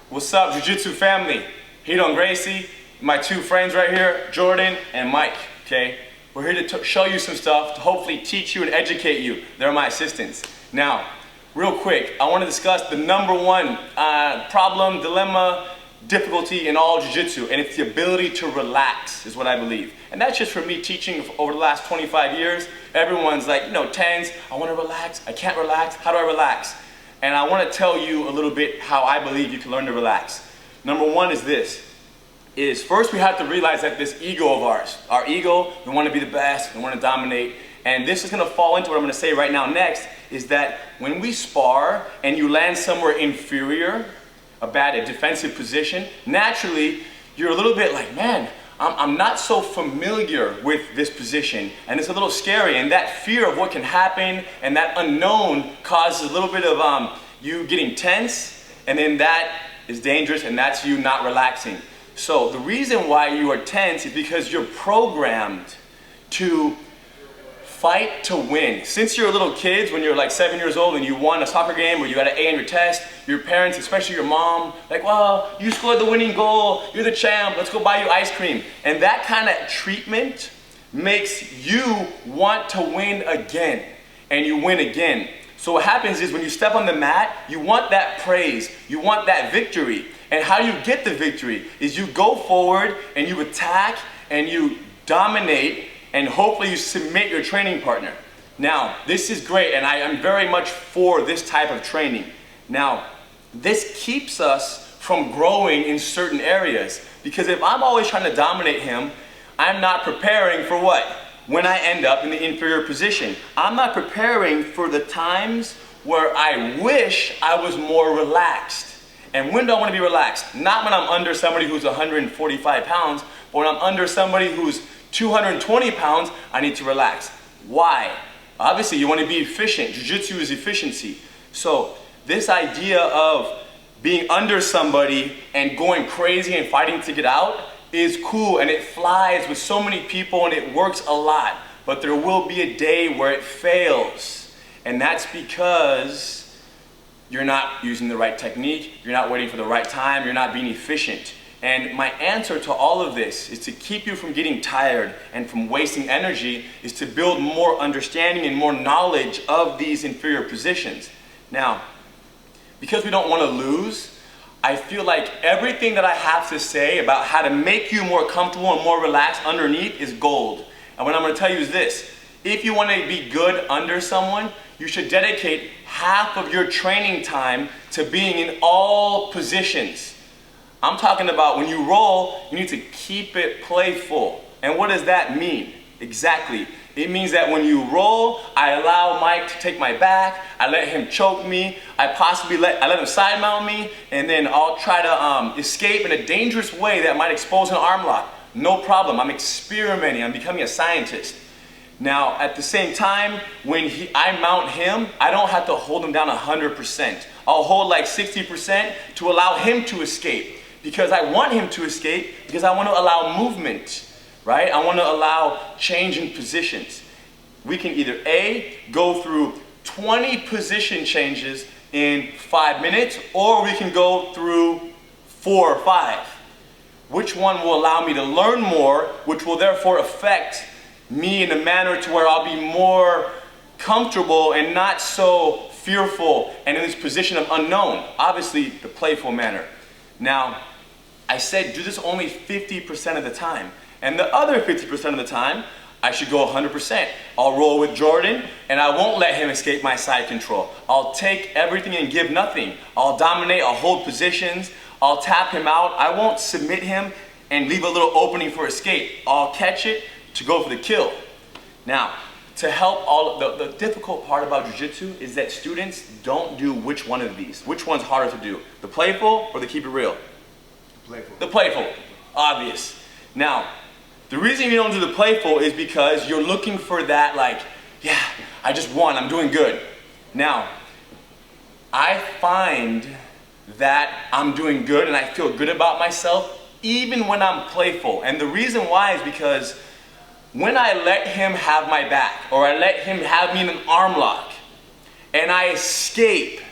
What's up, Jiu-Jitsu family? Hito and Gracie, my two friends right here, Jordan and Mike, okay? We're here to show you some stuff to hopefully teach you and educate you. They're my assistants. Now, real quick, I want to discuss the number one problem, dilemma, difficulty in all Jiu-Jitsu, and it's the ability to relax, is what I believe. And that's just from me teaching over the last 25 years. Everyone's like, tense, I want to relax, I can't relax, how do I relax? And I want to tell you a little bit how I believe you can learn to relax. Number one is this, is first we have to realize that this ego of ours, our ego, we want to be the best, we want to dominate, and this is going to fall into what I'm going to say right now next, is that when we spar and you land somewhere inferior, a defensive position, naturally you're a little bit like, man, I'm not so familiar with this position, and it's a little scary, and that fear of what can happen and that unknown causes a little bit of you getting tense, and then that is dangerous, and that's you not relaxing. So the reason why you are tense is because you're programmed to fight to win. Since you're little kids, when you're like 7 years old and you won a soccer game or you got an A in your test, your parents, especially your mom, like, well, you scored the winning goal, you're the champ, let's go buy you ice cream. And that kind of treatment makes you want to win again, and you win again. So what happens is when you step on the mat, you want that praise, you want that victory. And how you get the victory is you go forward and you attack and you dominate, and hopefully you submit your training partner. Now, this is great, and I am very much for this type of training. Now, this keeps us from growing in certain areas, because if I'm always trying to dominate him, I'm not preparing for what? When I end up in the inferior position. I'm not preparing for the times where I wish I was more relaxed. And when do I want to be relaxed? Not when I'm under somebody who's 145 pounds, but when I'm under somebody who's 220 pounds, I need to relax. Why? Obviously, you want to be efficient. Jiu-Jitsu is efficiency. So this idea of being under somebody and going crazy and fighting to get out is cool, and it flies with so many people and it works a lot. But there will be a day where it fails. And that's because you're not using the right technique, you're not waiting for the right time, you're not being efficient. And my answer to all of this is to keep you from getting tired and from wasting energy, is to build more understanding and more knowledge of these inferior positions. Now, because we don't want to lose, I feel like everything that I have to say about how to make you more comfortable and more relaxed underneath is gold. And what I'm going to tell you is this: if you want to be good under someone, you should dedicate half of your training time to being in all positions. I'm talking about when you roll, you need to keep it playful. And what does that mean? Exactly. It means that when you roll, I allow Mike to take my back, I let him choke me, I let him side mount me, and then I'll try to escape in a dangerous way that might expose an arm lock. No problem, I'm experimenting, I'm becoming a scientist. Now, at the same time, when I mount him, I don't have to hold him down 100%. I'll hold like 60% to allow him to escape. Because I want him to escape, because I want to allow movement, right? I want to allow change in positions. We can either A, go through 20 position changes in 5 minutes, or we can go through 4 or 5. Which one will allow me to learn more, which will therefore affect me in a manner to where I'll be more comfortable and not so fearful and in this position of unknown. Obviously, the playful manner. Now, I said do this only 50% of the time. And the other 50% of the time, I should go 100%. I'll roll with Jordan, and I won't let him escape my side control. I'll take everything and give nothing. I'll dominate, I'll hold positions, I'll tap him out. I won't submit him and leave a little opening for escape. I'll catch it to go for the kill. Now, to help the difficult part about Jiu-Jitsu is that students don't do which one of these. Which one's harder to do? The playful or the keep it real? Playful. The playful, obvious. Now, the reason you don't do the playful is because you're looking for that, like, yeah, I just won, I'm doing good. Now, I find that I'm doing good and I feel good about myself even when I'm playful. And the reason why is because when I let him have my back, or I let him have me in an arm lock, and I escape,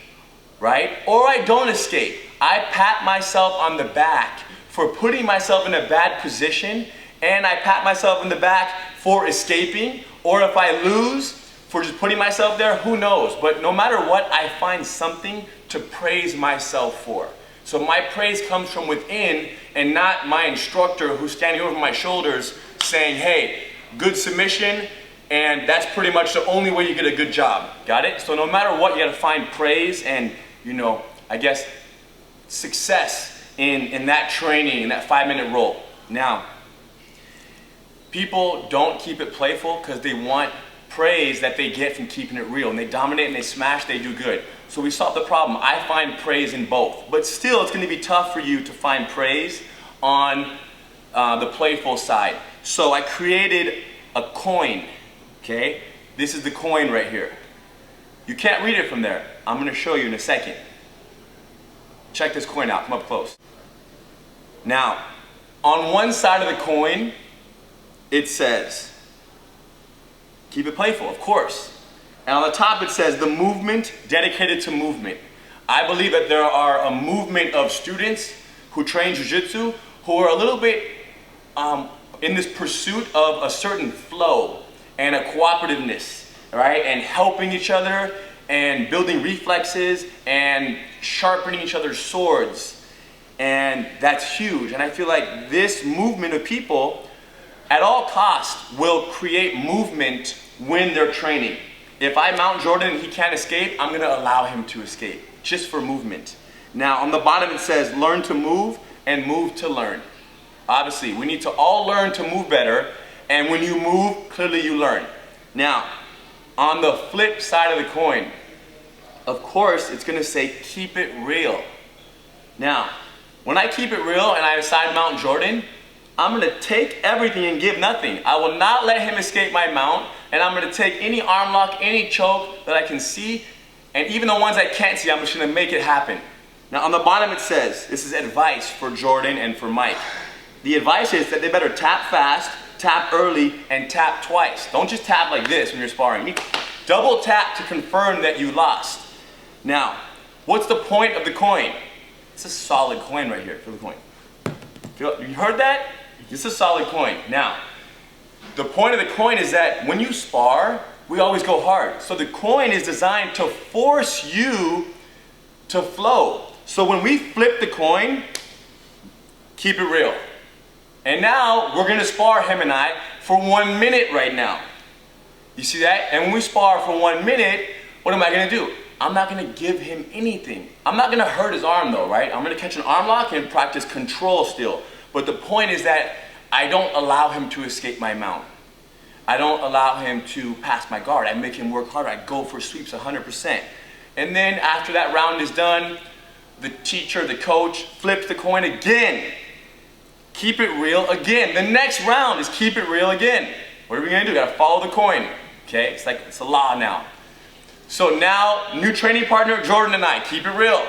right? Or I don't escape. I pat myself on the back for putting myself in a bad position, and I pat myself in the back for escaping, or if I lose, for just putting myself there, who knows? But no matter what, I find something to praise myself for. So my praise comes from within and not my instructor who's standing over my shoulders saying, hey, good submission, and that's pretty much the only way you get a good job. Got it? So no matter what, you gotta find praise and, I guess, success in that training, in that 5-minute roll. Now, people don't keep it playful because they want praise that they get from keeping it real, and they dominate and they smash, they do good. So we solved the problem. I find praise in both, but still it's going to be tough for you to find praise on the playful side. So I created a coin, okay? This is the coin right here. You can't read it from there. I'm going to show you in a second. Check this coin out, come up close. Now, on one side of the coin, it says, keep it playful, of course. And on the top it says, the movement dedicated to movement. I believe that there are a movement of students who train Jiu-Jitsu who are a little bit in this pursuit of a certain flow and a cooperativeness, right? And helping each other and building reflexes and sharpening each other's swords. And that's huge. And I feel like this movement of people at all costs will create movement when they're training. If I mount Jordan and he can't escape, I'm gonna allow him to escape, just for movement. Now on the bottom it says, learn to move and move to learn. Obviously, we need to all learn to move better, and when you move, clearly you learn. Now, on the flip side of the coin, of course, it's gonna say, keep it real. Now, when I keep it real and I decide to mount Jordan, I'm gonna take everything and give nothing. I will not let him escape my mount, and I'm gonna take any arm lock, any choke that I can see, and even the ones I can't see, I'm just gonna make it happen. Now on the bottom it says, this is advice for Jordan and for Mike. The advice is that they better tap fast, tap early, and tap twice. Don't just tap like this when you're sparring. You need to double tap to confirm that you lost. Now, what's the point of the coin? It's a solid coin right here. Feel the coin. You heard that? It's a solid coin. Now, the point of the coin is that when you spar, we always go hard. So the coin is designed to force you to flow. So when we flip the coin, keep it real. And now we're gonna spar, him and I, for 1 minute right now. You see that? And when we spar for 1 minute, what am I gonna do? I'm not gonna give him anything. I'm not gonna hurt his arm though, right? I'm gonna catch an arm lock and practice control still. But the point is that I don't allow him to escape my mount. I don't allow him to pass my guard. I make him work harder. I go for sweeps 100%. And then after that round is done, the teacher, the coach, flips the coin again. Keep it real again. The next round is keep it real again. What are we gonna do? We gotta follow the coin. Okay, it's a law now. So now, new training partner, Jordan and I, keep it real.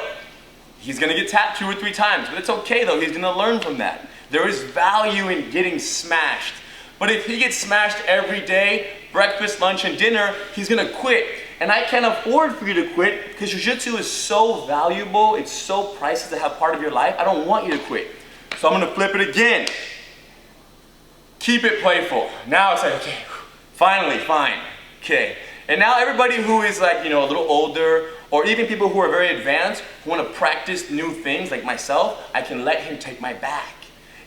He's gonna get tapped 2 or 3 times, but it's okay though, he's gonna learn from that. There is value in getting smashed. But if he gets smashed every day, breakfast, lunch, and dinner, he's gonna quit. And I can't afford for you to quit because Jiu-Jitsu is so valuable, it's so priceless to have part of your life. I don't want you to quit. So I'm gonna flip it again. Keep it playful. Now it's like, okay, finally, fine, okay. And now everybody who is like, a little older, or even people who are very advanced, who wanna practice new things like myself, I can let him take my back.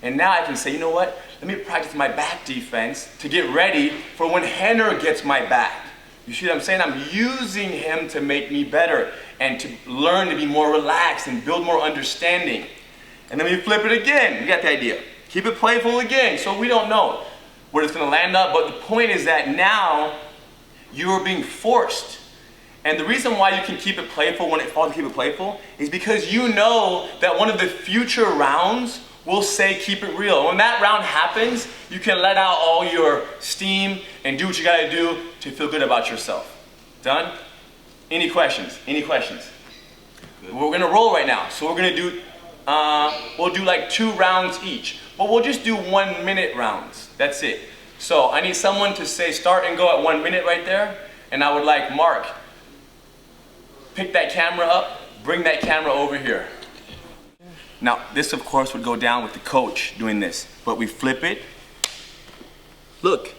And now I can say, you know what? Let me practice my back defense to get ready for when Henner gets my back. You see what I'm saying? I'm using him to make me better and to learn to be more relaxed and build more understanding. And then we flip it again. You got the idea. Keep it playful again. So we don't know where it's gonna land up, but the point is that now you are being forced. And the reason why you can keep it playful when it falls to keep it playful is because you know that one of the future rounds will say keep it real. When that round happens, you can let out all your steam and do what you gotta do to feel good about yourself. Done? Any questions? Any questions? Good. We're gonna roll right now. So we're gonna do, we'll do like 2 rounds each. But we'll just do 1 minute rounds. That's it. So I need someone to say start and go at 1 minute right there. And I would like Mark, pick that camera up, bring that camera over here. Now, this of course would go down with the coach doing this, but we flip it. Look,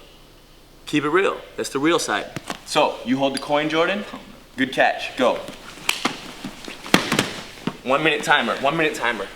keep it real. That's the real side. So, you hold the coin, Jordan. Good catch, go. 1 minute timer, 1 minute timer.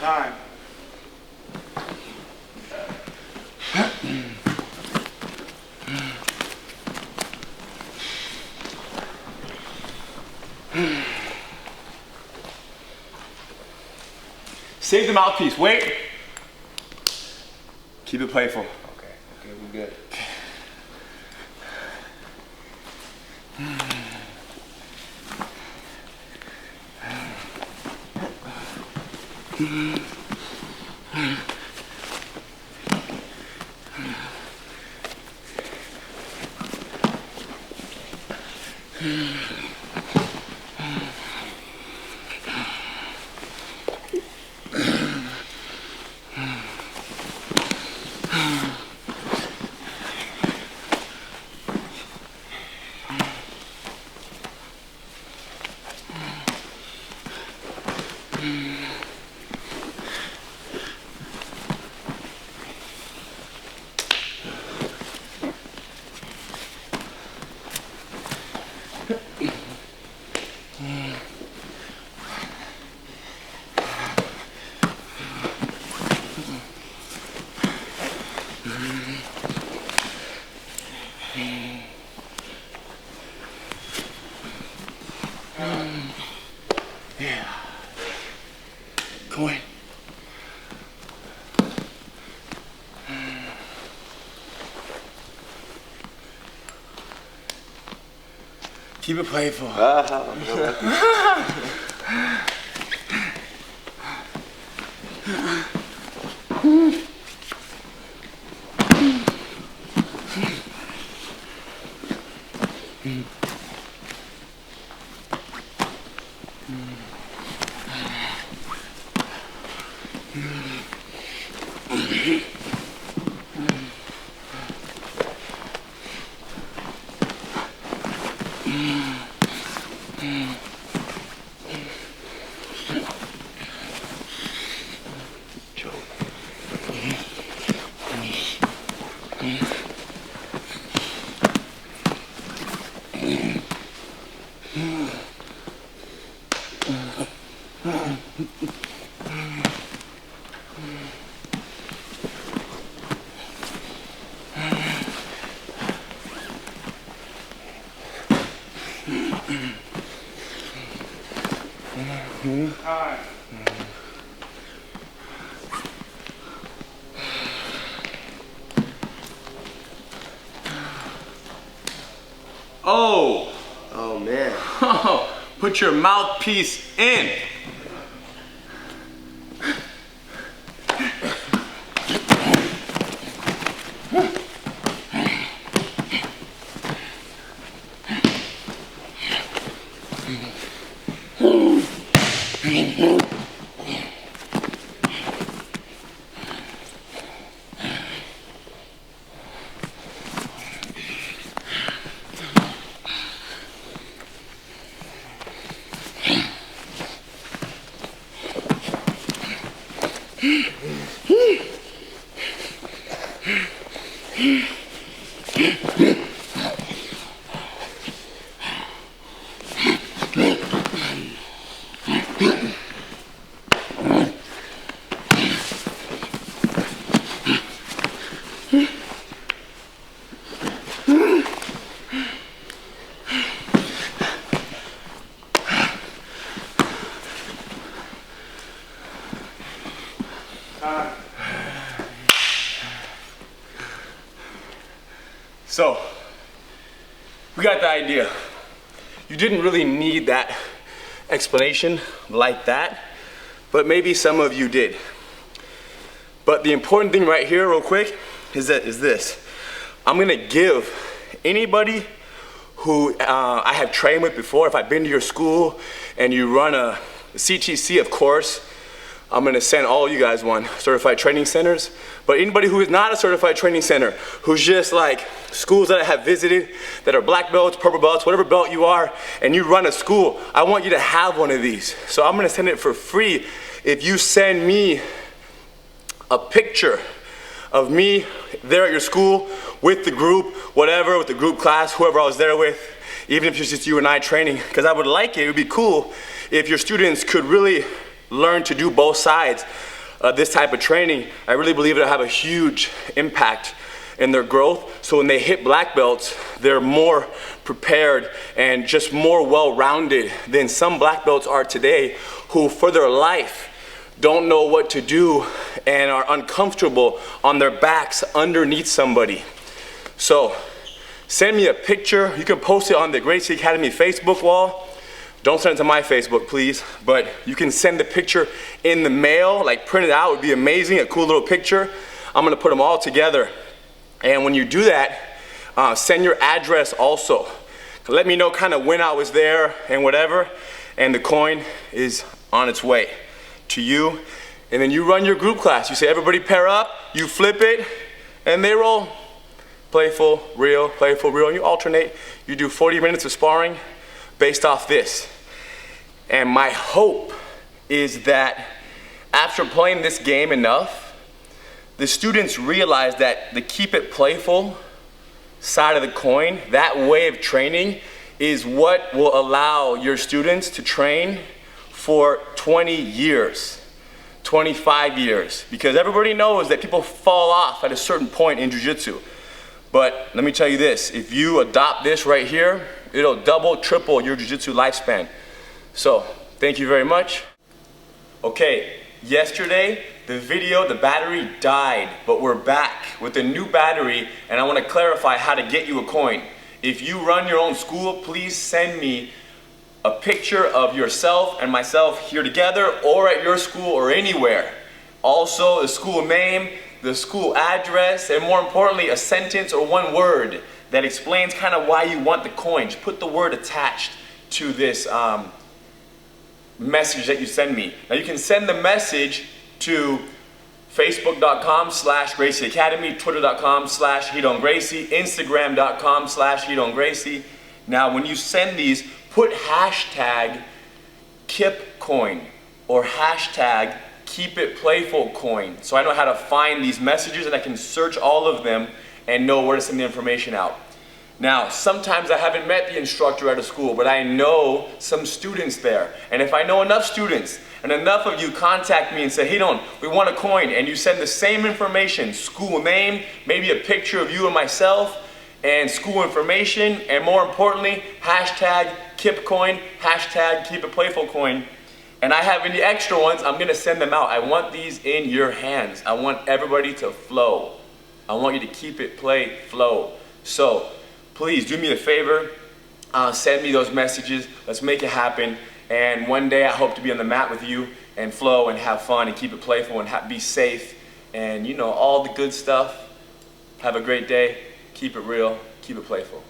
Time. Save the mouthpiece, wait. Keep it playful. Okay, we're good. Yeah. Coin. Keep it playful. Oh! Oh man. Put your mouthpiece in. So, we got the idea. You didn't really need that explanation like that, but maybe some of you did. But the important thing right here, real quick, is this. I'm gonna give anybody who I have trained with before, if I've been to your school and you run a CTC, of course, I'm gonna send all you guys one, certified training centers. But anybody who is not a certified training center, who's just like schools that I have visited, that are black belts, purple belts, whatever belt you are, and you run a school, I want you to have one of these. So I'm gonna send it for free if you send me a picture of me there at your school with the group, whatever, with the group class, whoever I was there with, even if it's just you and I training, because I would like it would be cool if your students could really learn to do both sides of this type of training. I really believe it'll have a huge impact in their growth. So when they hit black belts, they're more prepared and just more well-rounded than some black belts are today, who for their life don't know what to do and are uncomfortable on their backs underneath somebody. So send me a picture. You can post it on the Gracie Academy Facebook wall. Don't send it to my Facebook, please, but you can send the picture in the mail, like print it out, would be amazing, a cool little picture. I'm gonna put them all together. And when you do that, send your address also. Let me know kind of when I was there and whatever, and the coin is on its way to you. And then you run your group class. You say, everybody pair up, you flip it, and they roll. Playful, real, and you alternate. You do 40 minutes of sparring based off this. And my hope is that after playing this game enough, the students realize that the keep it playful side of the coin, that way of training, is what will allow your students to train for 20 years, 25 years. Because everybody knows that people fall off at a certain point in Jiu-Jitsu. But let me tell you this, if you adopt this right here, it'll double, triple your Jiu-Jitsu lifespan. So, thank you very much. Okay, yesterday, the battery died, but we're back with a new battery, and I want to clarify how to get you a coin. If you run your own school, please send me a picture of yourself and myself here together, or at your school, or anywhere. Also, the school name, the school address, and more importantly, a sentence or one word that explains kind of why you want the coin. Just put the word attached to this message that you send me. Now you can send the message to facebook.com/Gracie Academy, twitter.com/HeatOnGracie, instagram.com/HeatOnGracie. Now when you send these, put hashtag KIP Coin or hashtag KeepItPlayful Coin, so I know how to find these messages and I can search all of them and know where to send the information out. Now, sometimes I haven't met the instructor at a school, but I know some students there. And if I know enough students and enough of you contact me and say, hey, we want a coin, and you send the same information, school name, maybe a picture of you and myself, and school information, and more importantly, hashtag KIP Coin, hashtag KeepItPlayful Coin, and I have any extra ones, I'm gonna send them out. I want these in your hands. I want everybody to flow. I want you to keep it, play, flow. So please do me a favor, send me those messages. Let's make it happen. And one day I hope to be on the mat with you and flow and have fun and keep it playful and be safe and all the good stuff. Have a great day. Keep it real. Keep it playful.